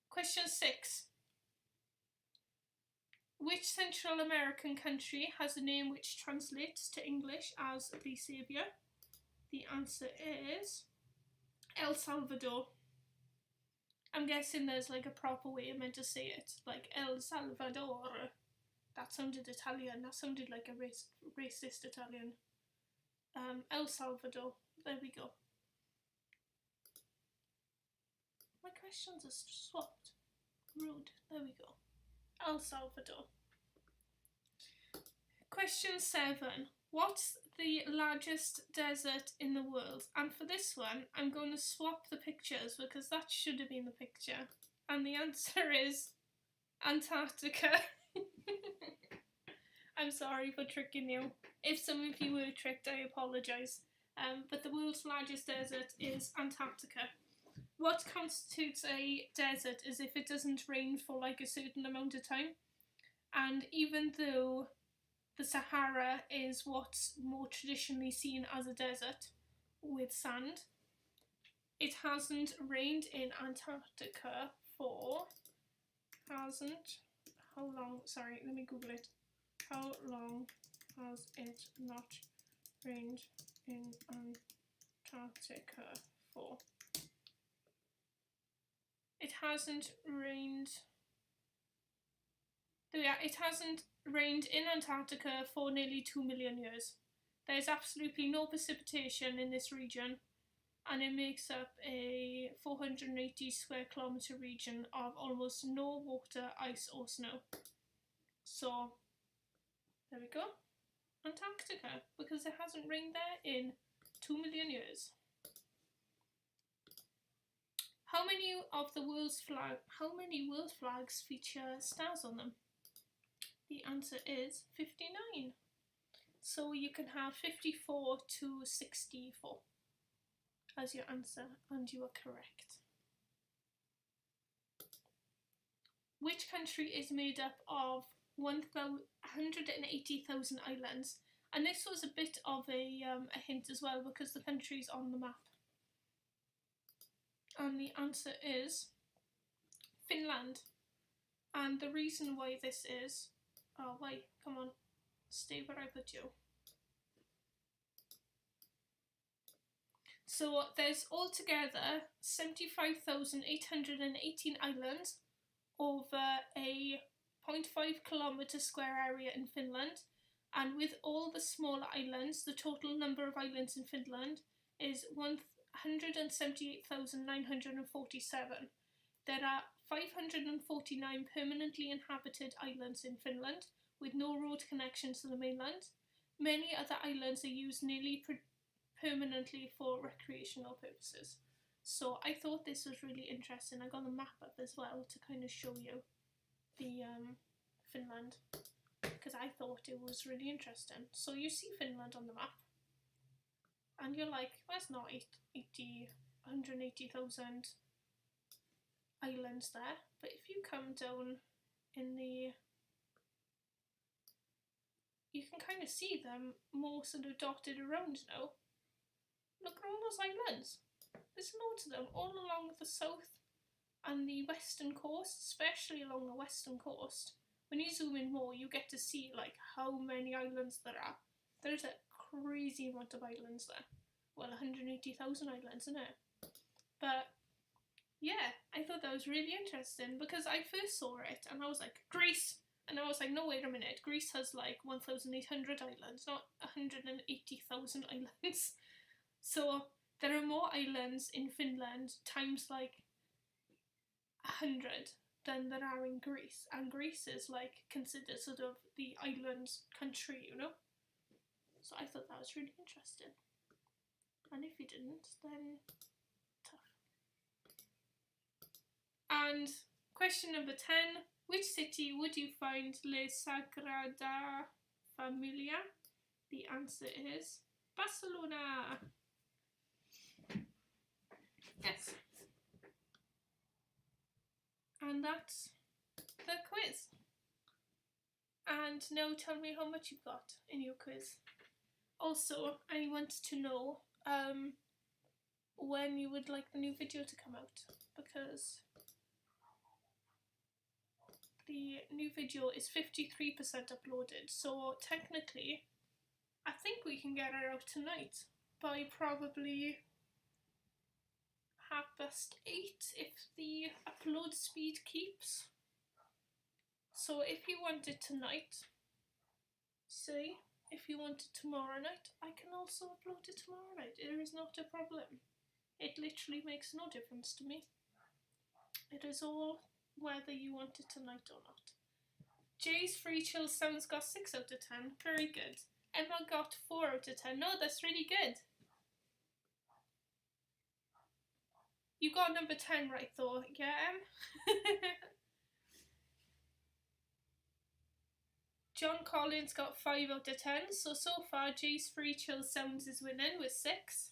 Question 6. Which Central American country has a name which translates to English as the Saviour? The answer is El Salvador. I'm guessing there's like a proper way I meant to say it, like El Salvador. That sounded Italian. That sounded like a racist Italian. El Salvador. There we go. My questions are swapped. Rude. There we go. El Salvador. Question 7. What's the largest desert in the world? And for this one, I'm going to swap the pictures because that should have been the picture. And the answer is Antarctica. I'm sorry for tricking you. If some of you were tricked, I apologise. But the world's largest desert is Antarctica. What constitutes a desert is if it doesn't rain for like a certain amount of time. And even though the Sahara is what's more traditionally seen as a desert with sand, it hasn't rained in Antarctica for, how long, sorry, let me Google it. How long has it not rained in Antarctica for? It hasn't rained, it hasn't rained in Antarctica for nearly 2 million years. There is absolutely no precipitation in this region, and it makes up a 480 square kilometre region of almost no water, ice or snow. So there we go, Antarctica, because it hasn't rained there in 2 million years. How many world flags feature stars on them? The answer is 59. So you can have 54 to 64 as your answer, and you are correct. Which country is made up of 180,000 islands? And this was a bit of a hint as well, because the country's on the map. And the answer is Finland. And the reason why this is, oh wait, come on, Stay where I put you. So there's altogether 75,818 islands over a 0.5 kilometre square area in Finland, and with all the smaller islands, the total number of islands in Finland is 178,947. There are 549 permanently inhabited islands in Finland, with no road connections to the mainland. Many other islands are used nearly permanently for recreational purposes. So I thought this was really interesting. I got the map up as well to kind of show you the Finland, because I thought it was really interesting. So you see Finland on the map, and you're like, well, it's not 180,000 islands there. But if you come down in the, you can kind of see them more sort of dotted around now. Look at all those islands. There's loads of them all along the south and the western coast, especially along the western coast. When you zoom in more, you get to see like how many islands there are. There's a crazy amount of islands there. Well, 180,000 islands, isn't it? But yeah, I thought that was really interesting because I first saw it and I was like, Greece! And I was like, no, wait a minute, Greece has like 1,800 islands, not 180,000 islands. So there are more islands in Finland times like 100 than there are in Greece, and Greece is like considered sort of the island country, you know. So I thought that was really interesting, and if you didn't, then tough. And question number 10: which city would you find La Sagrada Familia? The answer is Barcelona. Yes. And that's the quiz. And now tell me how much you've got in your quiz. Also, I want to know when you would like the new video to come out, because the new video is 53% uploaded, so technically I think we can get it out tonight by probably 8:30 if the upload speed keeps. So if you want it tonight, say, if you want it tomorrow night, I can also upload it tomorrow night. It is not a problem. It literally makes no difference to me. It is all whether you want it tonight or not. Jay's Free Chill Sounds got 6 out of 10. Very good. Emma got 4 out of 10. No, that's really good. You got number 10 right though, yeah? John Collins got 5 out of 10, so far Jay's Free Chill Sounds is winning with 6.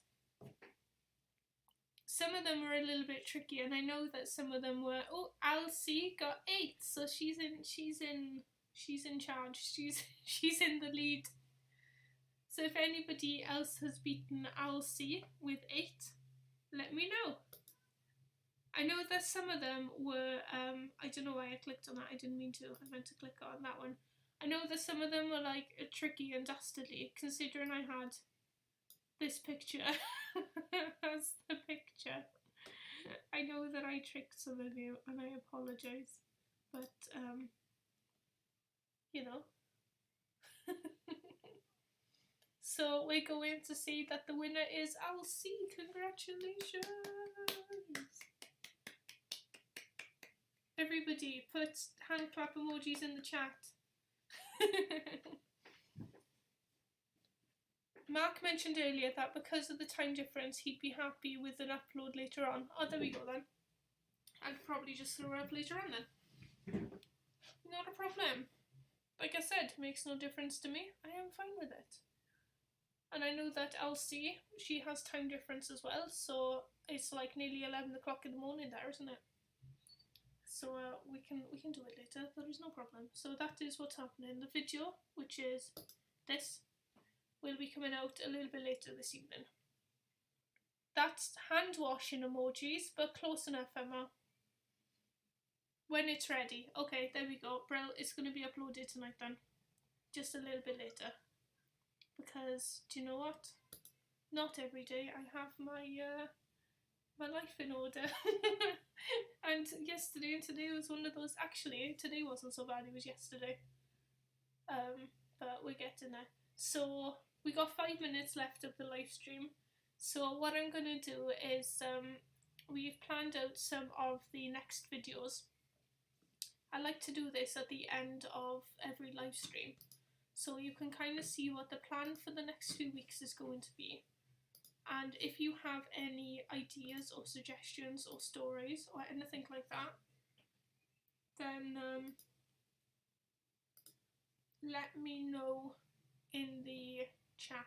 Some of them were a little bit tricky, and I know that some of them were. Oh, Alcy got 8, so she's in charge. She's in the lead. So if anybody else has beaten Alcy with 8, let me know. I know that some of them were, I don't know why I clicked on that, I didn't mean to, I meant to click on that one. I know that some of them were like tricky and dastardly, considering I had this picture as the picture. I know that I tricked some of you and I apologise, but, you know. So we're going to see that the winner is Alcy. Congratulations! Everybody put hand clap emojis in the chat. Mark mentioned earlier that because of the time difference he'd be happy with an upload later on. Oh, there we go then. I could probably just throw it up later on then. Not a problem. Like I said, makes no difference to me. I am fine with it. And I know that Alcy, she has time difference as well, so it's like nearly 11 o'clock in the morning there, isn't it? So we can do it later, there is no problem. So that is what's happening. The video, which is this, will be coming out a little bit later this evening. That's hand washing emojis, but close enough, Emma. When it's ready. Okay, there we go. Brill, it's going to be uploaded tonight then. just a little bit later, because do you know what? Not every day I have my my life in order. And yesterday and today was one of those. Actually, today wasn't so bad, it was yesterday. But we're getting there. So we got 5 minutes left of the live stream. So what I'm going to do is we've planned out some of the next videos. I like to do this at the end of every live stream, so you can kind of see what the plan for the next few weeks is going to be. And if you have any ideas or suggestions or stories or anything like that, then let me know in the chat.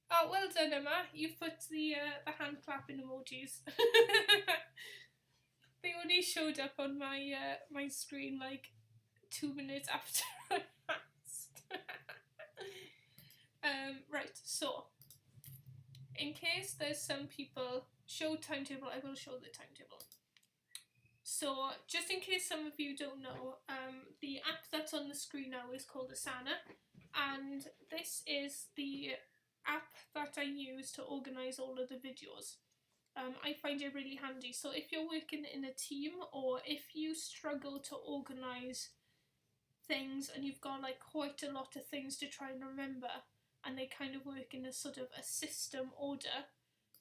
Oh, well done, Emma. You've put the hand clapping emojis. They only showed up on my my screen like 2 minutes after I asked. Right, so in case there's some people show timetable, I will show the timetable. So just in case some of you don't know, the app that's on the screen now is called Asana, and this is the app that I use to organise all of the videos. I find it really handy. So if you're working in a team, or if you struggle to organise things and you've got like quite a lot of things to try and remember, and they kind of work in a sort of a system order,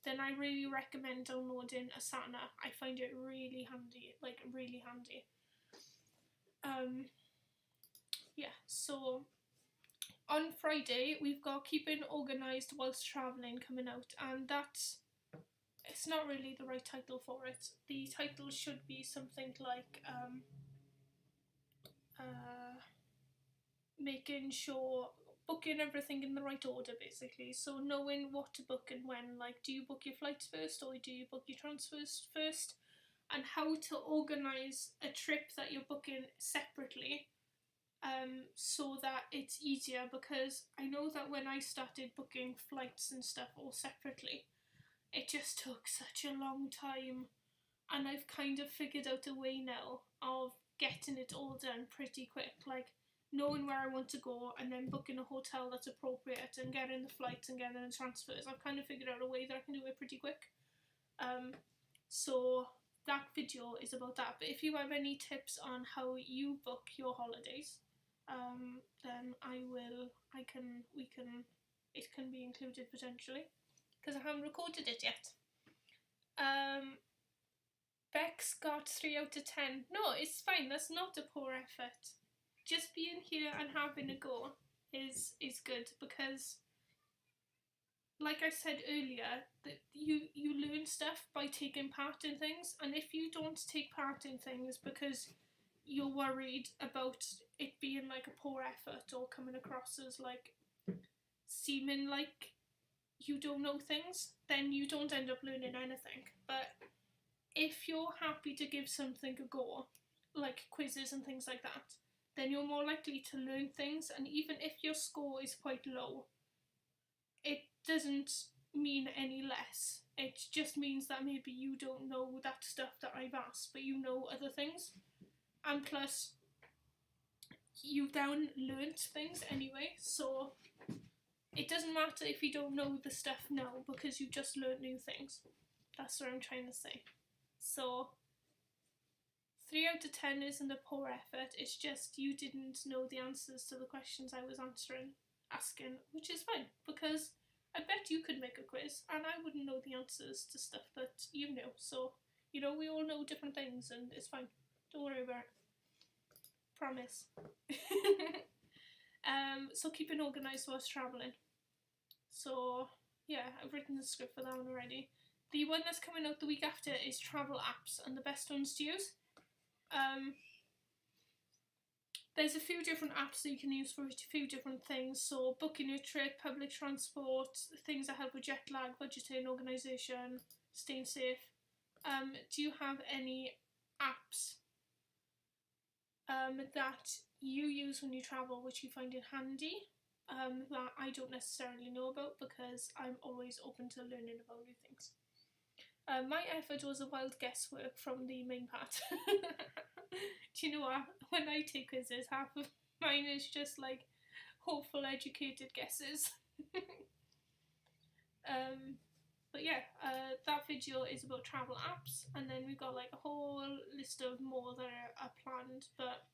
then I really recommend downloading Asana. I find it really handy, like really handy. Yeah, so on Friday we've got Keeping Organised Whilst Travelling coming out, and it's not really the right title for it. The title should be something like making sure, booking everything in the right order, basically. So knowing what to book and when, like, do you book your flights first or do you book your transfers first, and how to organise a trip that you're booking separately, so that it's easier, because I know that when I started booking flights and stuff all separately, it just took such a long time, and I've kind of figured out a way now of getting it all done pretty quick, like knowing where I want to go and then booking a hotel that's appropriate and getting the flights and getting the transfers. I've kind of figured out a way that I can do it pretty quick. So that video is about that. But if you have any tips on how you book your holidays, then it can be included potentially, because I haven't recorded it yet. Bex got 3 out of 10. No, it's fine. That's not a poor effort. Just being here and having a go is good, because, like I said earlier, that you learn stuff by taking part in things, and if you don't take part in things because you're worried about it being like a poor effort or coming across as like seeming like you don't know things, then you don't end up learning anything. But if you're happy to give something a go, like quizzes and things like that, then you're more likely to learn things. And even if your score is quite low, it doesn't mean any less. It just means that maybe you don't know that stuff that I've asked, but you know other things. And plus, you've then learnt things anyway, so it doesn't matter if you don't know the stuff now, because you've just learnt new things. That's what I'm trying to say. So 3 out of 10 isn't a poor effort, it's just you didn't know the answers to the questions I was asking, which is fine, because I bet you could make a quiz and I wouldn't know the answers to stuff that you know. So, you know, we all know different things and it's fine. Don't worry about it. Promise. So keeping organised whilst travelling. So yeah, I've written the script for that one already. The one that's coming out the week after is travel apps and the best ones to use. There's a few different apps that you can use for a few different things. So booking your trip, public transport, things that help with jet lag, budgeting, organisation, staying safe. Do you have any apps that you use when you travel which you find it handy, that I don't necessarily know about, because I'm always open to learning about new things. My effort was a wild guesswork from the main part. Do you know what? When I take quizzes, half of Mine is just like hopeful, educated guesses. But yeah, that video is about travel apps, and then we've got like a whole list of more that are planned. But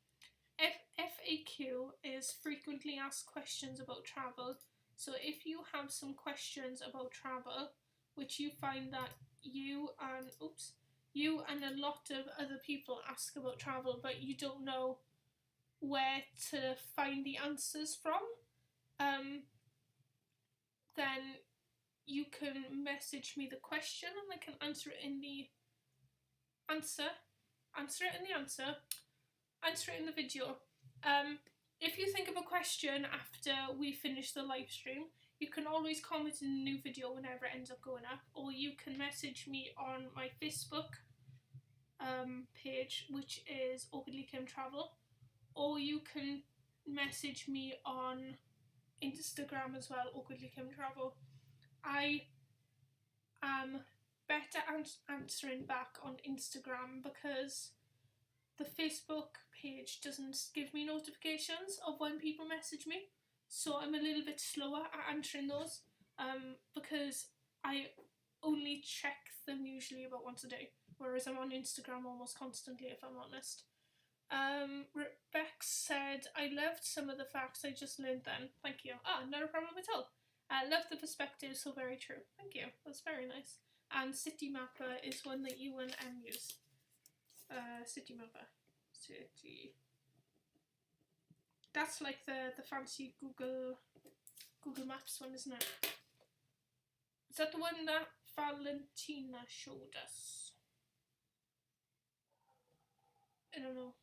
FAQ is frequently asked questions about travel. So if you have some questions about travel, which you find that you and a lot of other people ask about travel, but you don't know where to find the answers from, then you can message me the question and I can answer it in the video. If you think of a question after we finish the live stream, you can always comment in a new video whenever it ends up going up, or you can message me on my Facebook page, which is Awkwardly Kim Travel, or you can message me on Instagram as well, Awkwardly Kim Travel. I am better answering back on Instagram because the Facebook page doesn't give me notifications of when people message me, so I'm a little bit slower at answering those, because I only check them usually about once a day, whereas I'm on Instagram almost constantly, if I'm honest. Rebecca said, I loved some of the facts I just learned then. Thank you. Not a problem at all. I love the perspective, so very true. Thank you. That's very nice. And City Mapper is one that you and M use. City Mapper. City. That's like the fancy Google Maps one, isn't it? Is that the one that Valentina showed us? I don't know.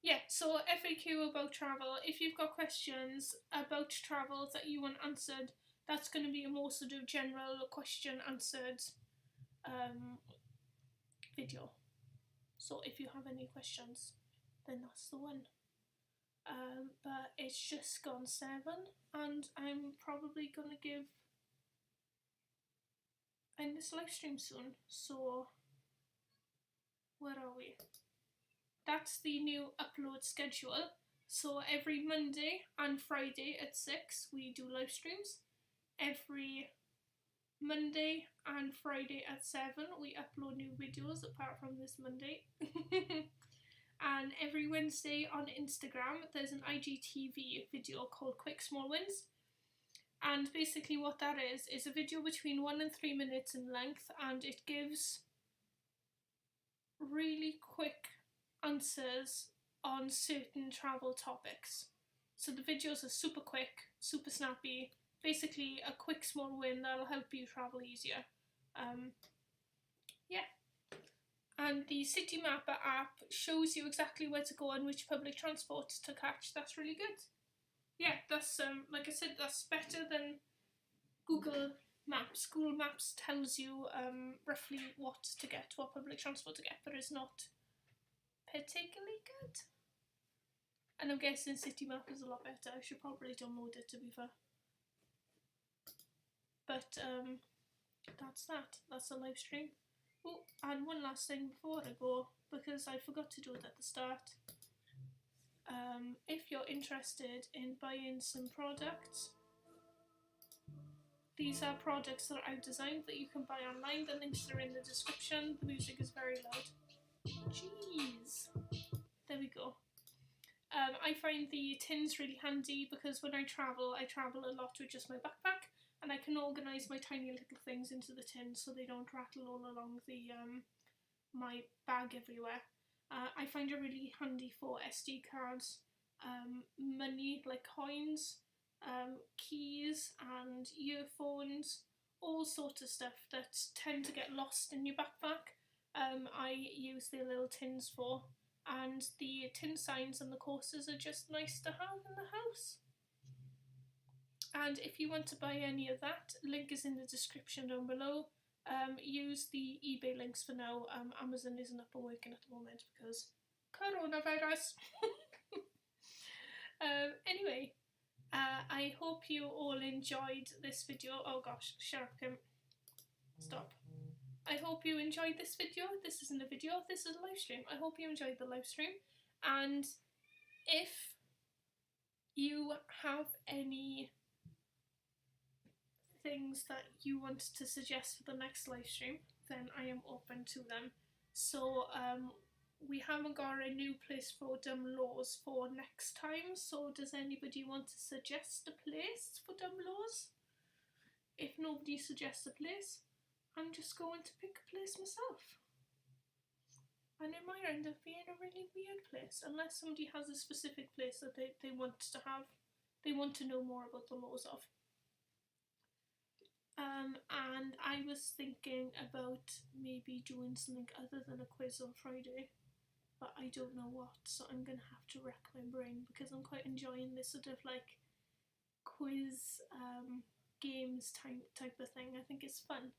Yeah, so FAQ about travel. If you've got questions about travel that you want answered, that's going to be a more sort of general question answered video. So if you have any questions, then that's the one. But it's just gone 7, and I'm probably going to end this live stream soon. So where are we? That's the new upload schedule. So every Monday and Friday at 6 we do live streams. Every Monday and Friday at 7 we upload new videos, apart from this Monday. And every Wednesday on Instagram there's an IGTV video called Quick Small Wins. And basically what that is a video between 1 and 3 minutes in length, and it gives really quick answers on certain travel topics. So the videos are super quick, super snappy, basically a quick small win that'll help you travel easier. Yeah. And the City Mapper app shows you exactly where to go and which public transport to catch. That's really good. Yeah, that's like I said, that's better than Google Maps. Google Maps tells you roughly what to get, what public transport to get, but it's not particularly good. And I'm guessing City Map is a lot better. I should probably download it, to be fair. But that's that. That's the live stream. Oh, and one last thing before I go, because I forgot to do it at the start. If you're interested in buying some products, these are products that I've designed that you can buy online. The links are in the description. The music is very loud. Jeez. There we go. I find the tins really handy because when I travel a lot with just my backpack, and I can organise my tiny little things into the tins so they don't rattle all along the my bag everywhere. I find it really handy for SD cards, money like coins, keys and earphones, all sorts of stuff that tend to get lost in your backpack. I use the little tins for, and the tin signs and the coasters are just nice to have in the house. And if you want to buy any of that, link is in the description down below. Use the eBay links for now. Amazon isn't up and working at the moment because coronavirus. Anyway, I hope you all enjoyed this video. Oh gosh, shut up, Kim. Stop. I hope you enjoyed this video. This isn't a video, this is a live stream. I hope you enjoyed the live stream. And If you have any things that you want to suggest for the next live stream, then I am open to them. So we haven't got a new place for dumb laws for next time, so does anybody want to suggest a place for dumb laws? If nobody suggests a place, I'm just going to pick a place myself. And it might end up being a really weird place, unless somebody has a specific place that they want to have, they want to know more about the laws of. And I was thinking about maybe doing something other than a quiz on Friday, but I don't know what, so I'm going to have to rack my brain, because I'm quite enjoying this sort of like quiz games type of thing. I think it's fun.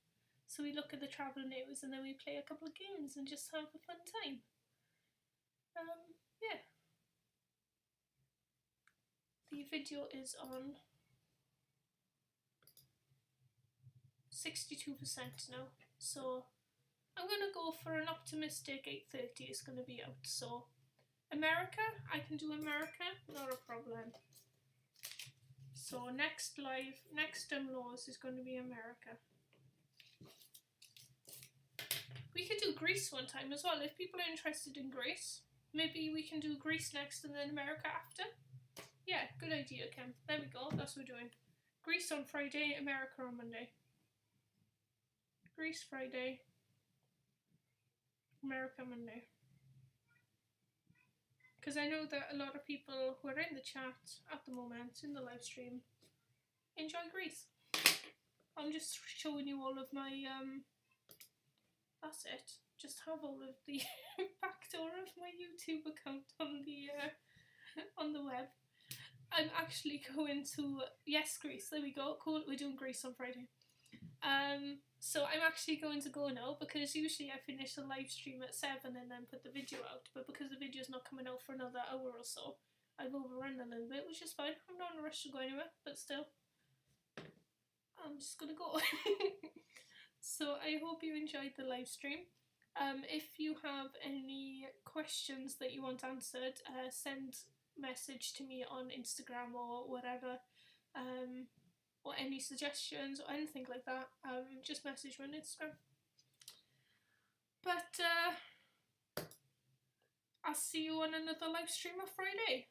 So we look at the travel news and then we play a couple of games and just have a fun time. Yeah. The video is on 62% now, so I'm gonna go for an optimistic 8:30 is gonna be out. So America, I can do America, not a problem. So next dumb laws is gonna be America. We could do Greece one time as well, if people are interested in Greece. Maybe we can do Greece next and then America after. Yeah, good idea, Kim. There we go, that's what we're doing. Greece on Friday, America on Monday. Greece Friday, America Monday. Because I know that a lot of people who are in the chat at the moment, in the live stream, enjoy Greece. I'm just showing you all of my, that's it. Just have all of the backdoor of my YouTube account on the web. I'm actually going to, yes, Greece, there we go, cool, we're doing Greece on Friday. So I'm actually going to go now, because usually I finish the live stream at 7 and then put the video out, but because the video's not coming out for another hour or so, I've overrun a little bit, which is fine. I'm not in a rush to go anywhere, but still, I'm just gonna go. So I hope you enjoyed the live stream. If you have any questions that you want answered, send message to me on Instagram or whatever, or any suggestions or anything like that, just message me on Instagram. But I'll see you on another live stream on Friday.